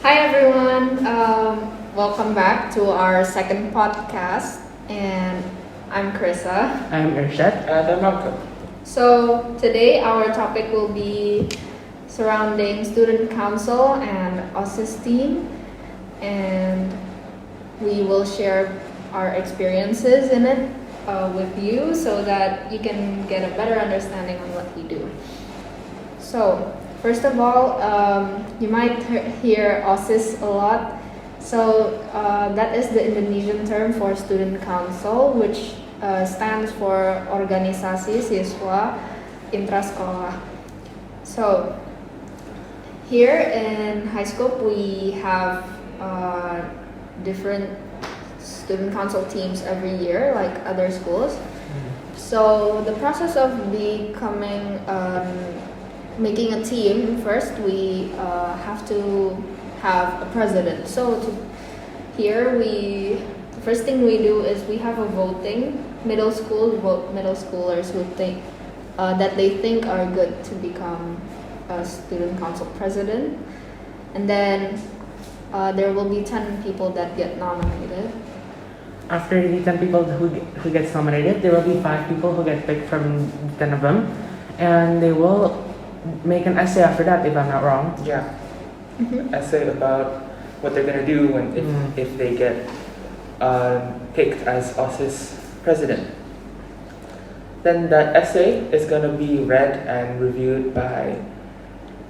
Hi everyone, welcome back to our second podcast, and I'm Karisa. I'm Irsyad. And I'm Malcolm. So today our topic will be surrounding student council and OSIS team, and we will share our experiences in it with you so that you can get a better understanding on what we do. So first of all, you might hear OSIS a lot. So that is the Indonesian term for student council, which stands for Organisasi Siswa Intrasekolah. So here in high school, we have different student council teams every year, like other schools. So the process of becoming making a team, first we have to have a president. So here the first thing we do is we have a voting. Middle schoolers who think that they think are good to become a student council president, and then there will be 10 people that get nominated. After the 10 people who gets nominated, there will be 5 people who get picked from 10 of them, and they will make an essay after that, if I'm not wrong. Yeah. Mm-hmm. Essay about what they're gonna do when if they get picked as OSIS president. Then that essay is gonna be read and reviewed by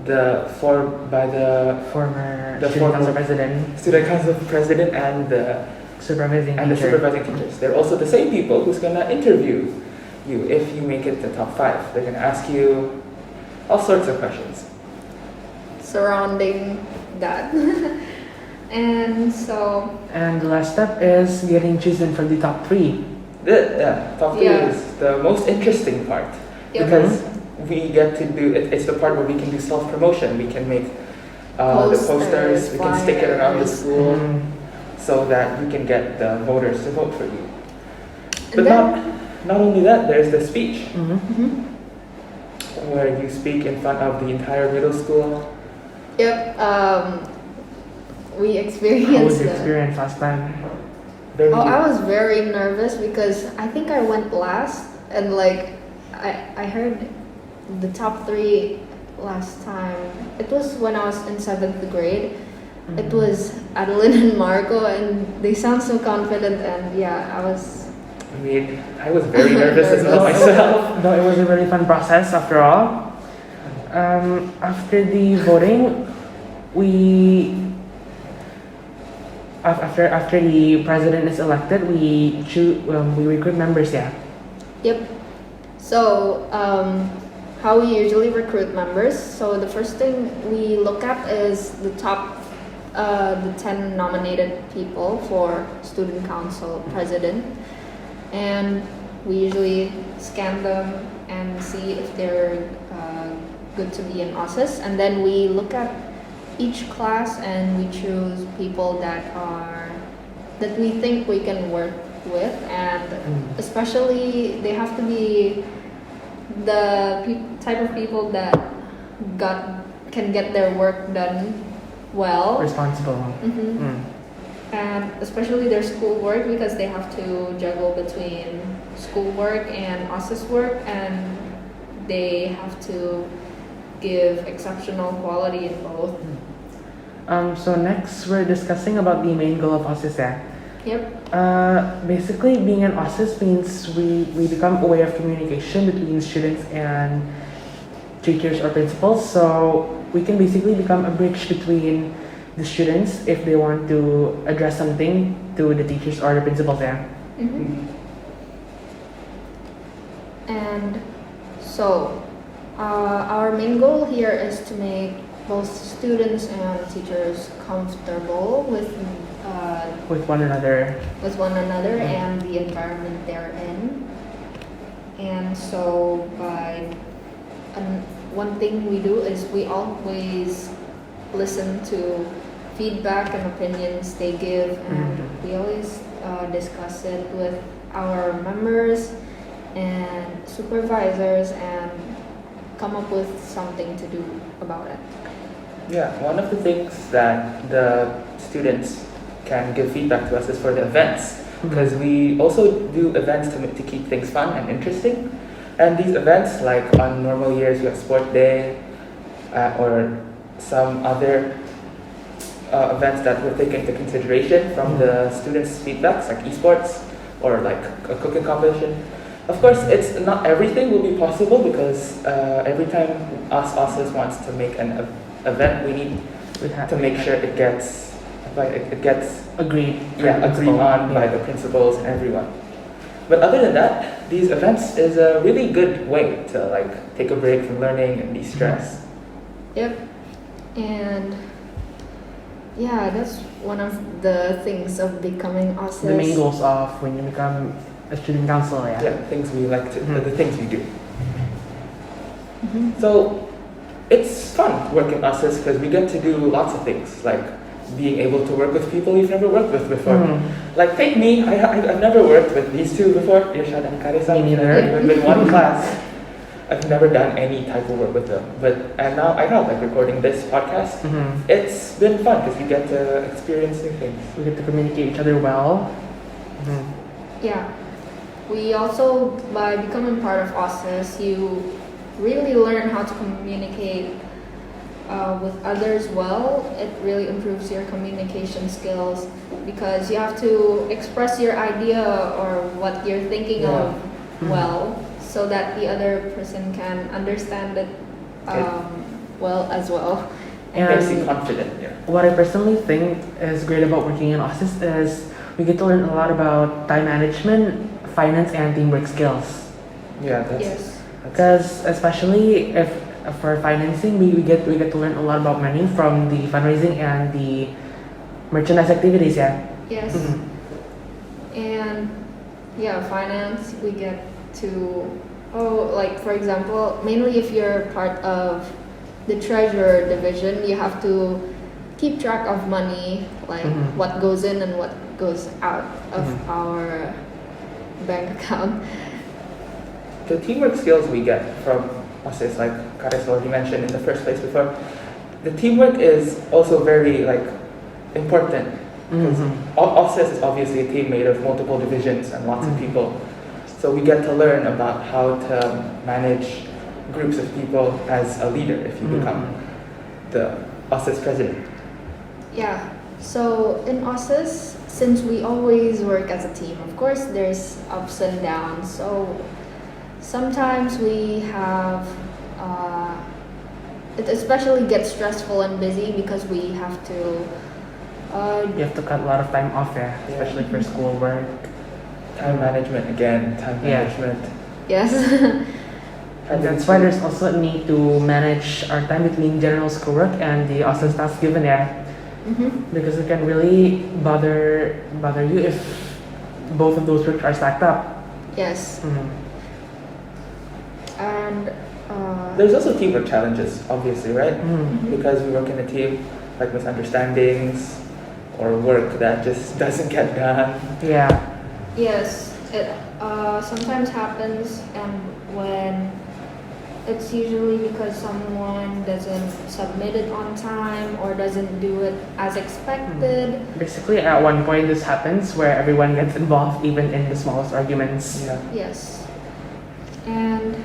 the Former The student former- council president, student council president and the supervising and the teacher. supervising teachers. They're also the same people who's gonna interview you if you make it the top 5. They're gonna ask you all sorts of questions. Surrounding that. And so And the last step is getting chosen from the top 3. The top 3 Yeah. is the most interesting part. Yep. Because we get to do it's the part where we can do self-promotion. We can make the posters, we can stick it around the flyers. school Mm. so that you can get the voters to vote for you. And But then- not only that, there's the speech Mhm. Mhm. where you speak in front of the entire middle school. Yep, we How was experienced your that. experience last time? Very Oh, I was very nervous because I think I went last, and like I heard the top 3 last time. It was when I was in 7th grade. It Mhm. was Adeline and Marco, and they sound so confident, and yeah, I was very nervous as well Nervous. myself. Though it was a really fun process after all. After the voting, after the president is elected, we recruit members. Yeah. Yep. So, how we usually recruit members. So the first thing we look at is the 10 nominated people for student council president, and we usually scan them and see if they're good to be in OSIS, and then we look at each class and we choose people that we think we can work with, and especially they have to be the type of people that can get their work done well. Responsible. Mhm. Mm. And especially their schoolwork, because they have to juggle between schoolwork and OSIS work, and they have to give exceptional quality in both. So next we're discussing about the main goal of OSIS. Yeah. Yep. Basically, being an OSIS means we become a way of communication between students and teachers or principals. So we can basically become a bridge between the students if they want to address something to the teachers or the principals. Yeah. Mhm. And so, our main goal here is to make both students and teachers comfortable with With one another. and the environment they're in. And so, one thing we do is we always listen to feedback and opinions they give, and we always discuss it with our members and supervisors and come up with something to do about it. Yeah, one of the things that the students can give feedback to us is for the events, because we also do events to keep things fun and interesting. And these events, like on normal years, we have sport day or some other events that we'll take into consideration from the students' feedbacks, like esports or like a cooking competition. Of course, it's not everything will be possible because every time us OSIS wants to make an event, we need to make sure it gets agreed. agreed on by the principals and everyone. But other than that, these events is a really good way to like take a break from learning and de-stress. Yep. And yeah, that's one of the things of becoming OSIS. The main goals of when you become a student council, Yeah, things we like to, the things we do. Mhm. So it's fun working OSIS because we get to do lots of things, like being able to work with people you've never worked with before. Like take me, I've never worked with these two before, Irsyad and Karisa. Me neither. I've been in one class. I've never done any type of work with them, and now I have, like recording this podcast. It's been fun because we get to experience new things. We get to communicate each other well. Yeah. We also, by becoming part of OSIS, you really learn how to communicate with others well. It really improves your communication skills because you have to express your idea or what you're thinking of well, so that the other person can understand it well as well. And makes you confident. Yeah. What I personally think is great about working in OSIS is we get to learn a lot about time management, finance, and teamwork skills. Yeah, that's Yes. Because especially if for financing, we get to learn a lot about money from the fundraising and the merchandise activities. Yeah. Yes. And yeah, finance, we get to, like for example, mainly if you're part of the treasurer division, you have to keep track of money, like what goes in and what goes out of our bank account. the teamwork skills we get from OSIS, like Karisa already mentioned in the first place before. The teamwork is also very like important because OSIS is obviously a team made of multiple divisions and lots of people. So we get to learn about how to manage groups of people as a leader if you become the OSIS president. Yeah. So in OSIS, since we always work as a team, of course there's ups and downs. So sometimes we have it especially gets stressful and busy because we have to You have to cut a lot of time off, especially for school work. Time management again, time management. yes. And that's why there's also a need to manage our time between general schoolwork and the OSIS tasks given because it can really bother you if both of those works are stacked up. Yes. And There's also teamwork challenges, obviously, right? Because we work in a team, like misunderstandings or work that just doesn't get done. Yeah. yes, it sometimes happens, and when it's usually because someone doesn't submit it on time or doesn't do it as expected. Basically, at one point, this happens where everyone gets involved, even in the smallest arguments. Yeah. Yes. And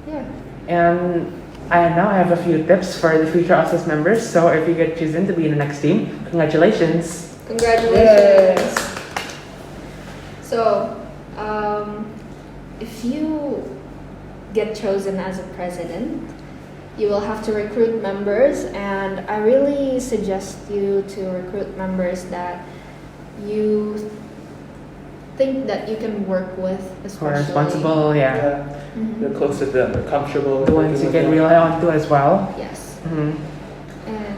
yeah. And I now have a few tips for the future OSIS members. So if you get chosen to be in the next team, congratulations. Congratulations. So, if you get chosen as a president, you will have to recruit members, and I really suggest you to recruit members that you think that you can work with, Who are especially responsible, You're close to them, they're comfortable. the ones you can rely on to as well. Yes. Mhm. And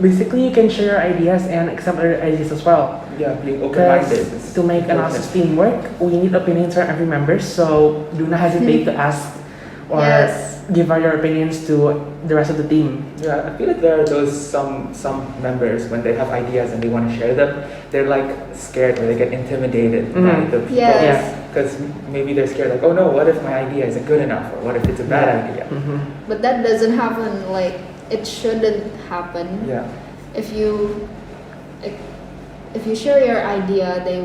Basically, you can share your ideas and accept other ideas as well. Yeah, being open-minded. Because is to make an important. OSIS team work, we need opinions from every member. So do not hesitate to ask or Yes. give out your opinions to the rest of the team. Yeah, I feel like there are those some members when they have ideas and they want to share them, they're like scared or they get intimidated by the people. Yes. Because maybe they're scared like, oh no, what if my idea isn't good enough or what if it's a bad idea? but that doesn't happen like it shouldn't happen. Yeah. If you share your idea, they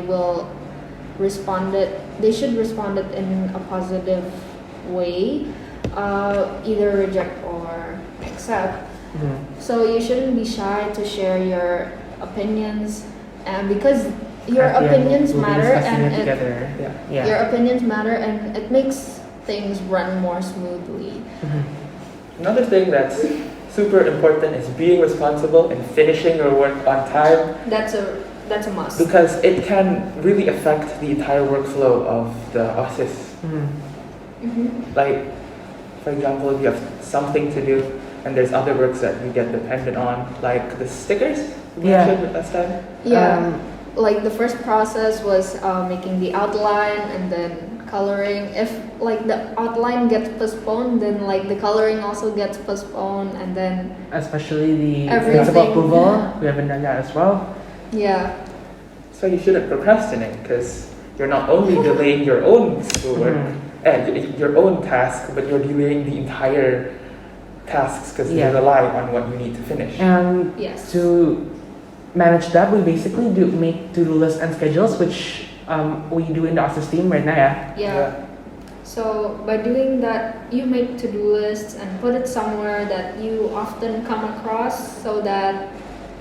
should respond it in a positive way, either reject or accept. So you shouldn't be shy to share your opinions, and because your At the end, opinions we'll be matter, discussing and it together. Yeah. your opinions matter, and it makes things run more smoothly. Another thing that's super important is being responsible and finishing your work on time, That's a must. because it can really affect the entire workflow of the OSIS. Like, for example, if you have something to do and there's other works that you get dependent on, like the stickers we Yeah. mentioned last time. Yeah, like the first process was making the outline and then coloring. If like the outline gets postponed, then like the coloring also gets postponed, and then Especially the Everything. principal approval. We haven't done that as well. yeah, So you shouldn't procrastinate, because you're not only delaying your own schoolwork and your own task, but you're delaying the entire tasks because Yeah. they rely on what you need to finish. And yes. to manage that, we basically do make to-do lists and schedules, which we do in the OSIS team right now. Yeah. So by doing that, you make to-do lists and put it somewhere that you often come across, so that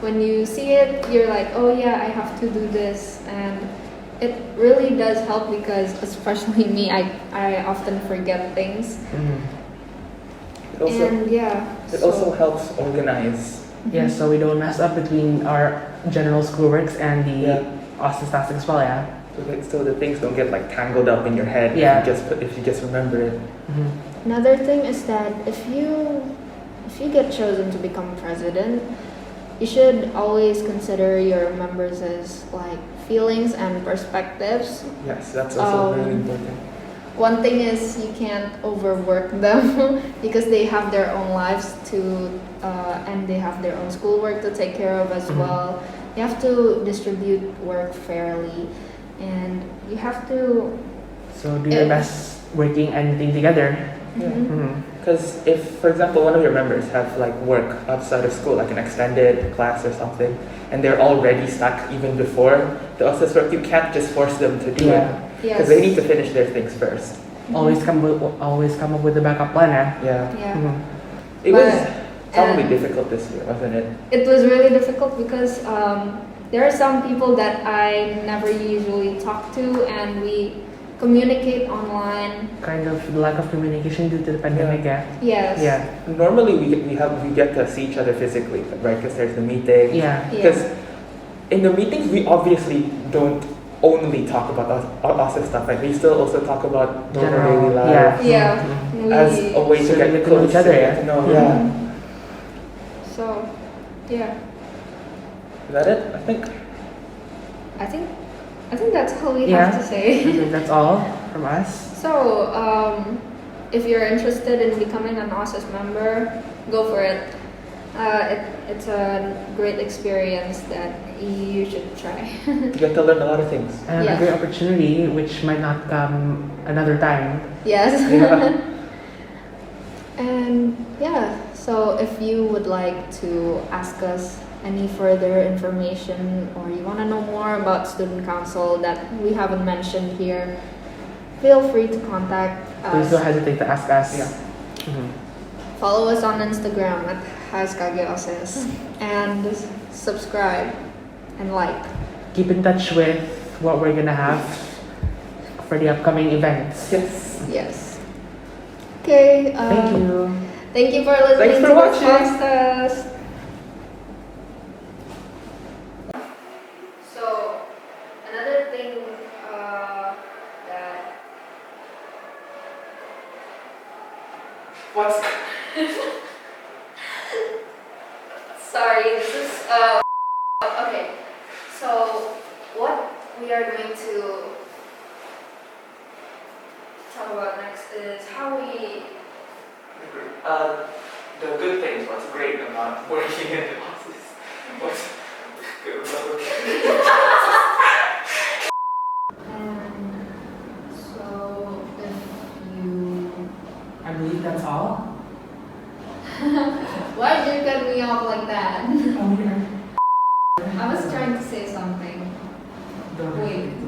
when you see it, you're like, oh yeah, I have to do this. And it really does help, because especially me, I often forget things. It also, And yeah, it also helps organize. Yeah, so we don't mess up between our general schoolworks and the Yeah. OSIS tasks as well. So the things don't get like tangled up in your head. Yeah. If you just remember it. another thing is that if you get chosen to become president, you should always consider your members as like feelings and perspectives. Yes, that's also really Um, important. One thing is you can't overwork them because they have their own lives and they have their own schoolwork to take care of as well. You have to distribute work fairly, and you have to. So do your best working anything together. Because if, for example, one of your members have like work outside of school, like an extended class or something, and they're already stuck even before the OSIS work, you can't just force them to do it. Yes. Because they need to finish their things first. Always come up with a backup plan. Yeah. Yeah. It was But- probably and- difficult this year, wasn't it? It was really difficult because there are some people that I never usually talk to, and we communicate online. Kind of lack of communication due to the pandemic. Yes. Yeah. Normally we get to see each other physically, right? Because there's the meeting. Yeah. Because in the meetings we obviously don't only talk about OSIS stuff. Like we still also talk about normal General, daily life Yeah. as a way So to we get get to know close each other, to yeah? get to know. Mhm. Yeah. So, yeah. Is that it? I think. I think that's all we Yeah. have to say. I think that's all from us. So, if you're interested in becoming an OSIS member, go for it. It's a great experience that you should try. You get to learn a lot of things. And Yeah. a great opportunity which might not come another time. Yes. Yeah. And yeah, so if you would like to ask us any further information, or you want to know more about student council that we haven't mentioned here, feel free to contact Please don't us. hesitate to ask us. Yeah. Follow us on Instagram at HSKG and subscribe and like. Keep in touch with what we're gonna have for the upcoming events. Yes. Yes. Okay. Thank you. Thank you for listening Thanks for to watching. this podcast. So, another thing that What's sorry, this is okay. So, what we are going to talk about next is how we. the good things? What's great about working in the office? What's good about working? So, if you. I believe that's all. Why did you Wait.